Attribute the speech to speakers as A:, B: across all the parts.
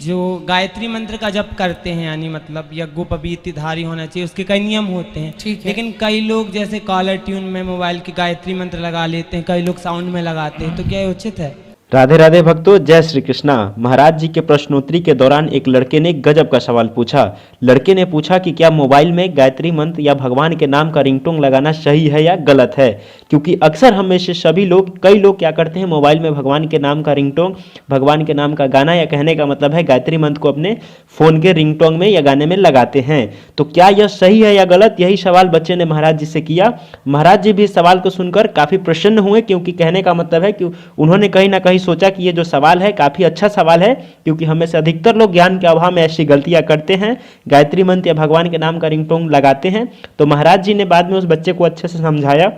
A: जो गायत्री मंत्र का जप करते हैं, यानी मतलब यज्ञोपवीतधारी होना चाहिए, उसके कई नियम होते हैं।
B: ठीक है।
A: लेकिन कई लोग जैसे कॉलर ट्यून में मोबाइल की गायत्री मंत्र लगा लेते हैं, कई लोग साउंड में लगाते हैं, तो क्या ये उचित है?
C: राधे राधे भक्तों, जय श्री कृष्णा। महाराज जी के प्रश्नोत्तरी के दौरान एक लड़के ने गजब का सवाल पूछा। लड़के ने पूछा कि क्या मोबाइल में गायत्री मंत्र या भगवान के नाम का रिंगटोन लगाना सही है या गलत है, क्योंकि अक्सर हम में से सभी लोग, कई लोग क्या करते हैं, मोबाइल में भगवान के नाम का रिंगटोन, भगवान के नाम का गाना, या कहने का मतलब है गायत्री मंत्र को अपने फ़ोन के रिंगटोन में या गाने में लगाते हैं। तो क्या यह सही है या गलत, यही सवाल बच्चे ने महाराज जी से किया। महाराज जी भी इस सवाल को सुनकर काफ़ी प्रसन्न हुए, क्योंकि कहने का मतलब है कि उन्होंने कहीं ना कहीं सोचा कि ये जो सवाल है काफ़ी अच्छा सवाल है, क्योंकि हमें से अधिकतर लोग ज्ञान के अभाव में ऐसी गलतियां करते हैं, गायत्री मंत्र या भगवान के नाम का रिंगटोन लगाते हैं। तो महाराज जी ने बाद में उस बच्चे को अच्छे से समझाया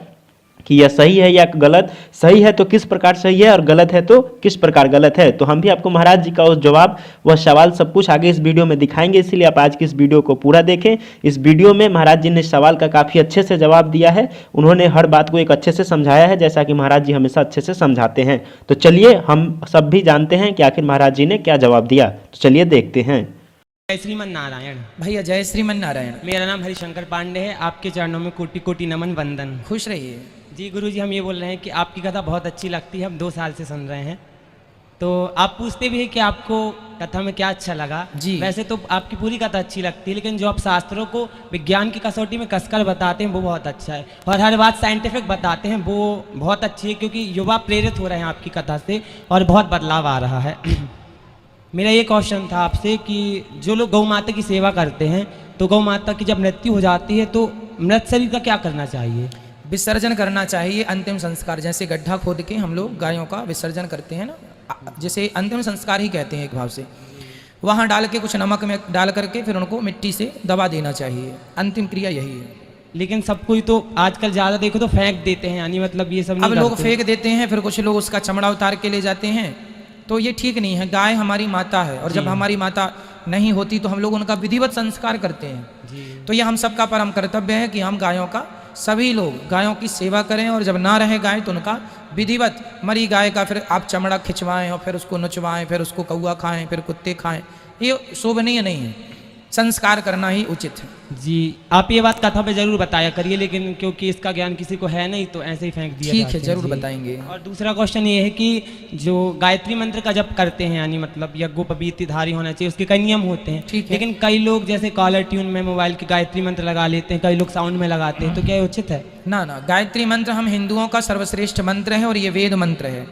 C: कि यह सही है या गलत, सही है तो किस प्रकार सही है और गलत है तो किस प्रकार गलत है। तो हम भी आपको महाराज जी का उस जवाब, वह सवाल सब कुछ आगे इस वीडियो में दिखाएंगे, इसलिए आप आज की इस वीडियो को पूरा देखें। इस वीडियो में महाराज जी ने सवाल का काफ़ी अच्छे से जवाब दिया है, उन्होंने हर बात को एक अच्छे से समझाया है, जैसा कि महाराज जी हमेशा अच्छे से समझाते हैं। तो चलिए हम सब भी जानते हैं कि आखिर महाराज जी ने क्या जवाब दिया, तो चलिए देखते हैं।
A: जय श्रीमन नारायण।
B: भैया जय श्रीमन नारायण।
A: मेरा नाम हरिशंकर पांडे है। आपके चरणों में कोटि कोटि नमन वंदन।
B: खुश रहिए।
A: जी गुरुजी, हम ये बोल रहे हैं कि आपकी कथा बहुत अच्छी लगती है, हम 2 साल से सुन रहे हैं। तो आप पूछते भी हैं कि आपको कथा में क्या अच्छा लगा।
B: जी।
A: वैसे तो आपकी पूरी कथा अच्छी लगती है, लेकिन जो आप शास्त्रों को विज्ञान की कसौटी में कसकर बताते हैं वो बहुत अच्छा है, और हर बात साइंटिफिक बताते हैं वो बहुत अच्छी है, क्योंकि युवा प्रेरित हो रहे हैं आपकी कथा से और बहुत बदलाव आ रहा है। मेरा ये क्वेश्चन था आपसे कि जो लोग गौ माता की सेवा करते हैं, तो गौ माता की जब मृत्यु हो जाती है तो मृत शरीर का क्या करना चाहिए?
B: विसर्जन करना चाहिए, अंतिम संस्कार। जैसे गड्ढा खोद के हम लोग गायों का विसर्जन करते हैं ना, जिसे अंतिम संस्कार ही कहते हैं एक भाव से, वहाँ डाल के कुछ नमक में डाल करके फिर उनको मिट्टी से दबा देना चाहिए। अंतिम क्रिया यही है।
A: लेकिन सब कोई तो आजकल ज़्यादा देखो तो फेंक देते हैं, यानी मतलब ये सब
B: अब
A: नहीं
B: लोग
A: करते।
B: फेंक देते हैं, फिर कुछ लोग उसका चमड़ा उतार के ले जाते हैं, तो ये ठीक नहीं है। गाय हमारी माता है, और जब हमारी माता नहीं होती तो हम लोग उनका विधिवत संस्कार करते हैं। तो ये हम सबका परम कर्तव्य है कि हम गायों का, सभी लोग गायों की सेवा करें, और जब ना रहे गाय तो उनका विधिवत, मरी गाय का फिर आप चमड़ा खिंचवाएं और फिर उसको नचवाएं, फिर उसको कौवा खाएं, फिर कुत्ते खाएं, ये शोभनीय नहीं है। संस्कार करना ही उचित है।
A: जी, आप ये बात कथा पे जरूर बताया करिए, लेकिन क्योंकि इसका ज्ञान किसी को है नहीं तो ऐसे ही फेंक दिया
B: ठीक
A: जाते
B: है,
A: हैं।
B: जरूर
A: जी।
B: बताएंगे।
A: और दूसरा क्वेश्चन ये है कि जो गायत्री मंत्र का जप करते हैं, यानी मतलब यज्ञोपवीतधारी होना चाहिए, उसके कई नियम होते हैं।
B: ठीक है।
A: लेकिन कई लोग जैसे कॉलर ट्यून में मोबाइल की गायत्री मंत्र लगा लेते हैं, कई लोग साउंड में लगाते हैं, तो क्या ये उचित है?
B: ना ना, गायत्री मंत्र हम हिंदुओं का सर्वश्रेष्ठ मंत्र है, और ये वेद मंत्र है,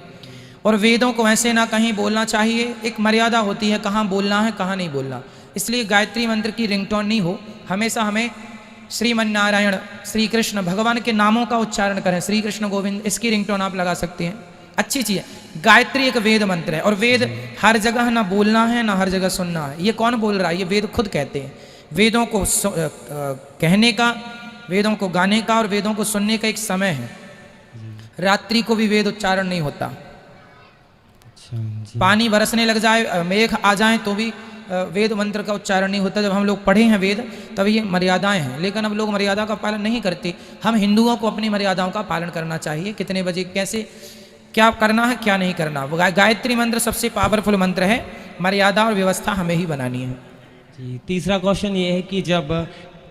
B: और वेदों को ऐसे ना कहीं बोलना चाहिए। एक मर्यादा होती है कहाँ बोलना है कहाँ नहीं बोलना, इसलिए गायत्री मंत्र की रिंगटोन नहीं हो। हमेशा हमें श्रीमन नारायण, श्री कृष्ण, भगवान के नामों का उच्चारण करें। श्री कृष्ण गोविंद, इसकी रिंगटोन आप लगा सकते हैं, अच्छी चीज़ है। गायत्री एक वेद मंत्र है, और वेद हर जगह ना बोलना है ना हर जगह सुनना है। ये कौन बोल रहा है? ये वेद खुद कहते हैं। वेदों को कहने का, वेदों को गाने का और वेदों को सुनने का एक समय है। रात्रि को भी वेद उच्चारण नहीं होता। पानी बरसने लग जाए, मेघ आ जाए तो भी वेद मंत्र का उच्चारण नहीं होता। जब हम लोग पढ़े हैं वेद तब ये मर्यादाएं हैं, लेकिन अब लोग मर्यादा का पालन नहीं करते। हम हिंदुओं को अपनी मर्यादाओं का पालन करना चाहिए, कितने बजे कैसे क्या करना है क्या नहीं करना। गायत्री मंत्र सबसे पावरफुल मंत्र है, मर्यादा और व्यवस्था हमें ही बनानी है।
A: जी, तीसरा क्वेश्चन ये है कि जब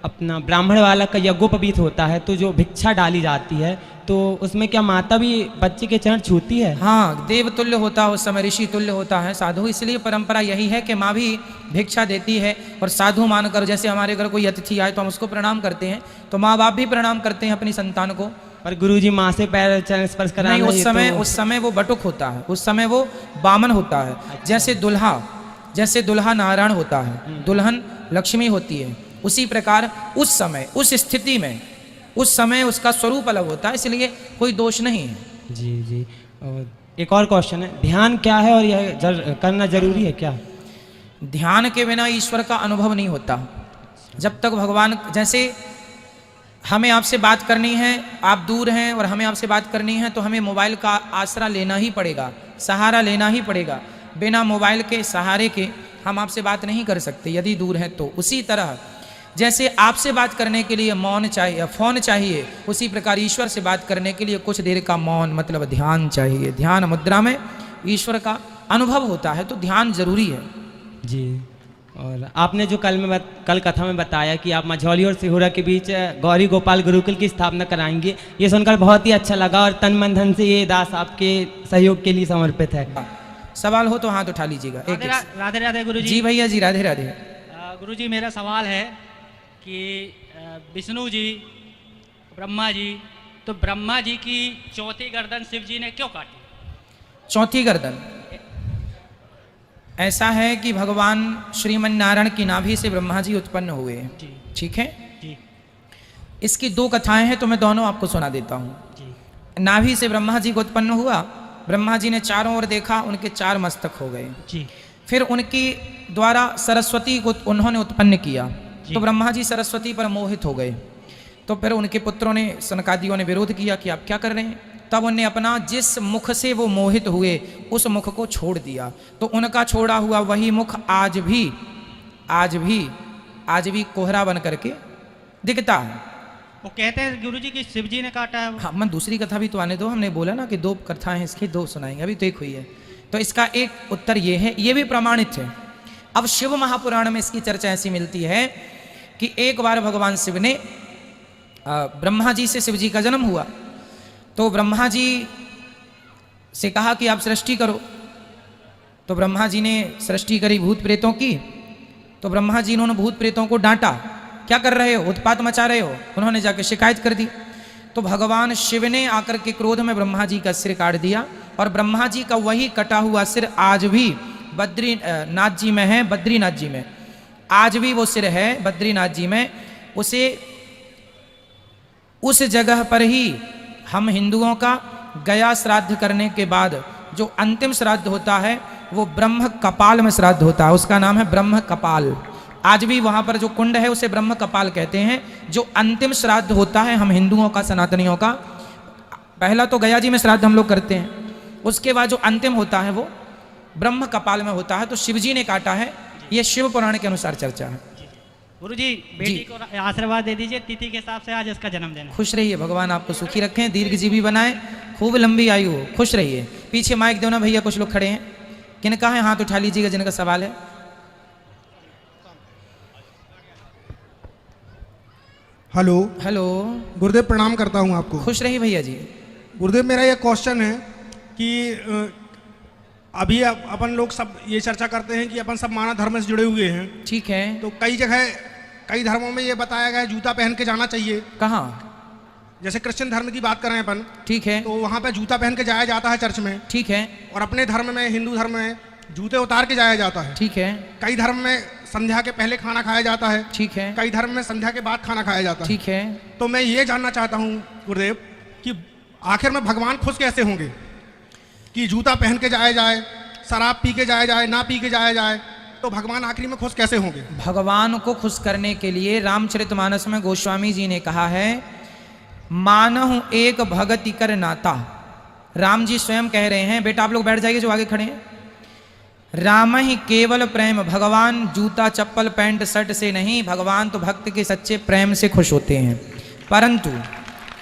A: अपना ब्राह्मण वाला का यज्ञोपवीत होता है तो जो भिक्षा डाली जाती है, तो उसमें क्या माता भी बच्चे के चरण छूती है?
B: हाँ, देव तुल्य होता है उस समय, ऋषि तुल्य होता है साधु। इसलिए परंपरा यही है कि माँ भी भिक्षा देती है, और साधु मानकर, जैसे हमारे घर कोई अतिथि आए तो हम उसको प्रणाम करते हैं, तो माँ बाप भी प्रणाम करते हैं अपनी संतान को।
A: पर गुरुजी माँ से पैर चरण स्पर्श कराना
B: नहीं,
A: तो...
B: उस समय वो बटुक होता है, उस समय वो बामन होता है। जैसे दुल्हा नारायण होता है, दुल्हन लक्ष्मी होती है, उसी प्रकार उस समय, उस स्थिति में, उस समय उसका स्वरूप अलग होता है, इसलिए कोई दोष नहीं है।
A: जी जी। और एक और क्वेश्चन है, ध्यान क्या है और यह करना जरूरी है क्या?
B: ध्यान के बिना ईश्वर का अनुभव नहीं होता। जब तक भगवान, जैसे हमें आपसे बात करनी है, आप दूर हैं और हमें आपसे बात करनी है, तो हमें मोबाइल का आसरा लेना ही पड़ेगा, सहारा लेना ही पड़ेगा। बिना मोबाइल के सहारे के हम आपसे बात नहीं कर सकते यदि दूर हैं तो। उसी तरह जैसे आपसे बात करने के लिए मौन चाहिए, फ़ोन चाहिए, उसी प्रकार ईश्वर से बात करने के लिए कुछ देर का मौन मतलब ध्यान चाहिए। ध्यान मुद्रा में ईश्वर का अनुभव होता है, तो ध्यान जरूरी है।
A: जी। और आपने जो कल कथा में बताया कि आप मझौली और सिहोरा के बीच गौरी गोपाल गुरुकुल की स्थापना कराएंगे, ये सुनकर बहुत ही अच्छा लगा और तन मन धन से ये दास आपके सहयोग के लिए समर्पित है।
B: सवाल हो तो हाथ उठा लीजिएगा।
D: राधे राधे गुरु
B: जी भैया जी, राधे राधे।
D: गुरु जी, मेरा सवाल है कि विष्णु जी, ब्रह्मा जी, तो ब्रह्मा जी की चौथी गर्दन शिव जी ने क्यों काटी?
B: चौथी गर्दन ऐसा है कि भगवान श्रीमन नारायण की नाभि से ब्रह्मा जी उत्पन्न हुए।
D: जी
B: ठीक है
D: जी
B: इसकी दो कथाएं हैं तो मैं दोनों आपको सुना देता हूँ।
D: जी
B: नाभि से ब्रह्मा जी को उत्पन्न हुआ, ब्रह्मा जी ने चारों ओर देखा, उनके 4 मस्तक हो गए।
D: जी
B: फिर उनकी द्वारा सरस्वती को उन्होंने उत्पन्न किया, तो ब्रह्मा जी सरस्वती पर मोहित हो गए। तो फिर उनके पुत्रों ने, सनकादियों ने विरोध किया कि आप क्या कर रहे हैं। तब उन्होंने अपना जिस मुख से वो मोहित हुए उस मुख को छोड़ दिया, तो उनका छोड़ा हुआ वही मुख आज भी कोहरा बन करके दिखता है।
D: वो कहते हैं गुरु जी कि शिव जी ने काटा है वो।
B: हाँ, मैं दूसरी कथा भी तो आने दो, हमने बोला ना कि 2 कथाएं इसकी 2 सुनाएंगे, अभी तो एक हुई है। तो इसका एक उत्तर ये है, ये भी प्रमाणित है। अब शिव महापुराण में इसकी चर्चा ऐसी मिलती है कि एक बार भगवान शिव ने ब्रह्मा जी से शिव जी का जन्म हुआ, तो ब्रह्मा जी से कहा कि आप सृष्टि करो। तो ब्रह्मा जी ने सृष्टि करी भूत प्रेतों की। तो ब्रह्मा जी ने भूत प्रेतों को डांटा, क्या कर रहे हो, उत्पात मचा रहे हो। उन्होंने जाके शिकायत कर दी। तो भगवान शिव ने आकर के क्रोध में ब्रह्मा जी का सिर काट दिया, और ब्रह्मा जी का वही कटा हुआ सिर आज भी बद्रीनाथ जी में है। बद्रीनाथ जी में आज भी वो सिर है, बद्रीनाथ जी में। उसे उस जगह पर ही हम हिंदुओं का गया श्राद्ध करने के बाद जो अंतिम श्राद्ध होता है वो ब्रह्म कपाल में श्राद्ध होता है, उसका नाम है ब्रह्म कपाल। आज भी वहाँ पर जो कुंड है उसे ब्रह्म कपाल कहते हैं। जो अंतिम श्राद्ध होता है हम हिंदुओं का, सनातनियों का, पहला तो गया जी में श्राद्ध हम लोग करते हैं, उसके बाद जो अंतिम होता है वो ब्रह्म कपाल में होता है। तो शिव जी ने काटा है, ये शिव पुराण के अनुसार चर्चा है।
D: गुरु जी, बेटी को आशीर्वाद दे दीजिए, तिथि के हिसाब से आज इसका जन्मदिन है।
B: खुश रहिए, भगवान आपको सुखी रखें, दीर्घजीवी बनाए, खूब लंबी आयु हो, खुश रहिए। पीछे माइक दो ना भैया, कुछ लोग खड़े हैं, किनका है हाथ उठा लीजिएगा जिनका सवाल है।
E: हेलो
B: हेलो,
E: गुरुदेव, प्रणाम करता हूँ आपको।
B: खुश रहिए भैया जी।
E: गुरुदेव, मेरा ये क्वेश्चन है कि अभी अपन लोग सब ये चर्चा करते हैं कि अपन सब मानव धर्म से जुड़े हुए हैं।
B: ठीक है,
E: तो कई जगह, कई धर्मों में ये बताया गया है जूता पहन के जाना चाहिए।
B: कहाँ?
E: जैसे क्रिश्चियन धर्म की बात करें अपन,
B: ठीक है,
E: तो वहाँ पे जूता पहन के जाया जाता है चर्च में।
B: ठीक है,
E: और अपने धर्म में, हिंदू धर्म में, जूते उतार के जाया जाता है।
B: ठीक है,
E: कई धर्म में संध्या के पहले खाना खाया जाता है,
B: ठीक है,
E: कई धर्म में संध्या के बाद खाना खाया जाता है।
B: ठीक है।
E: तो मैं ये जानना चाहता हूँ गुरुदेव कि आखिर में भगवान खुश कैसे होंगे कि जूता पहन के जाया जाए, शराब पी के जाया जाए, ना पी के जाया जाए, तो भगवान आखिरी में खुश कैसे होंगे?
B: भगवान को खुश करने के लिए रामचरितमानस में गोस्वामी जी ने कहा है, मानहु एक भगति कर नाता। राम जी स्वयं कह रहे हैं, बेटा आप लोग बैठ जाइए जो आगे खड़े हैं, राम ही केवल प्रेम, भगवान जूता चप्पल पैंट शर्ट से नहीं, भगवान तो भक्त के सच्चे प्रेम से खुश होते हैं। परंतु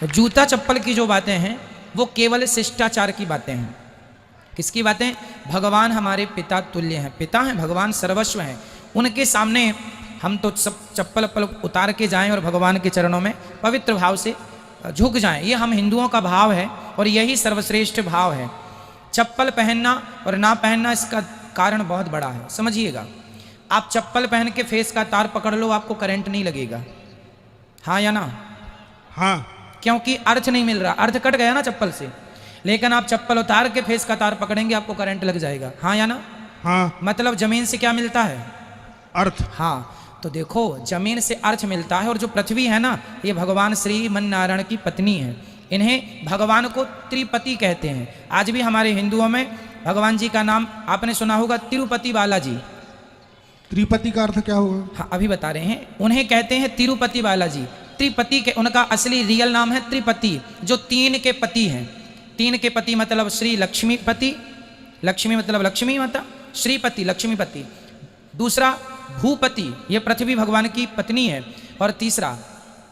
B: जूता चप्पल की जो बातें हैं वो केवल शिष्टाचार की बातें हैं। किसकी बातें? भगवान हमारे पिता तुल्य हैं, पिता हैं, भगवान सर्वस्व हैं, उनके सामने हम तो सब चप्पल अप्पल उतार के जाएं और भगवान के चरणों में पवित्र भाव से झुक जाएं। ये हम हिंदुओं का भाव है और यही सर्वश्रेष्ठ भाव है। चप्पल पहनना और ना पहनना, इसका कारण बहुत बड़ा है, समझिएगा। आप चप्पल पहन के फेस का तार पकड़ लो, आपको करंट नहीं लगेगा, हाँ या ना?
E: हाँ।
B: क्योंकि अर्थ नहीं मिल रहा, अर्थ कट गया ना चप्पल से। लेकिन आप चप्पल उतार के फेस का तार पकड़ेंगे, आपको करंट लग जाएगा, हाँ या ना?
E: हाँ।
B: मतलब जमीन से क्या मिलता है?
E: अर्थ।
B: हाँ, तो देखो जमीन से अर्थ मिलता है। और जो पृथ्वी है ना, ये भगवान श्री मन नारायण की पत्नी है। इन्हें भगवान को त्रिपति कहते हैं। आज भी हमारे हिंदुओं में भगवान जी का नाम आपने सुना होगा, तिरुपति बालाजी।
E: त्रिपति का अर्थ क्या होगा?
B: हाँ, अभी बता रहे हैं। उन्हें कहते हैं तिरुपति बालाजी। त्रिपति के, उनका असली रियल नाम है त्रिपति, जो 3 के पति हैं। 3 के पति मतलब श्री लक्ष्मीपति, लक्ष्मी मतलब लक्ष्मी माता, श्रीपति लक्ष्मीपति, दूसरा भूपति, ये पृथ्वी भगवान की पत्नी है, और तीसरा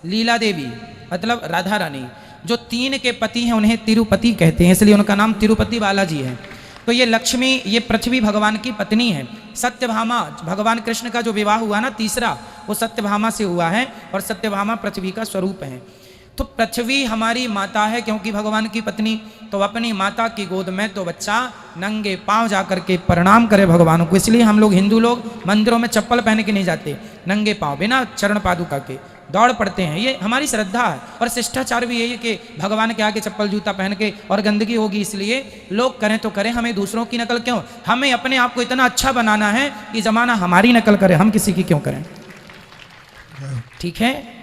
B: लीला देवी मतलब राधा रानी। जो 3 के पति हैं उन्हें तिरुपति कहते हैं, इसलिए उनका नाम तिरुपति बालाजी है। तो ये लक्ष्मी, ये पृथ्वी भगवान की पत्नी है। सत्यभामा, भगवान कृष्ण का जो विवाह हुआ ना तीसरा, वो सत्यभामा से हुआ है और सत्यभामा पृथ्वी का स्वरूप है। तो पृथ्वी हमारी माता है क्योंकि भगवान की पत्नी, तो अपनी माता की गोद में तो बच्चा नंगे पांव जाकर के प्रणाम करे भगवान को। इसलिए हम लोग हिंदू लोग मंदिरों में चप्पल पहन के नहीं जाते, नंगे पांव बिना चरण पादुका के दौड़ पड़ते हैं। ये हमारी श्रद्धा है और शिष्टाचार भी यही है कि भगवान के आगे चप्पल जूता पहन के, और गंदगी होगी इसलिए लोग करें तो करें, हमें दूसरों की नकल क्यों? हमें अपने आप को इतना अच्छा बनाना है कि जमाना हमारी नकल करे, हम किसी की क्यों करें? ठीक है।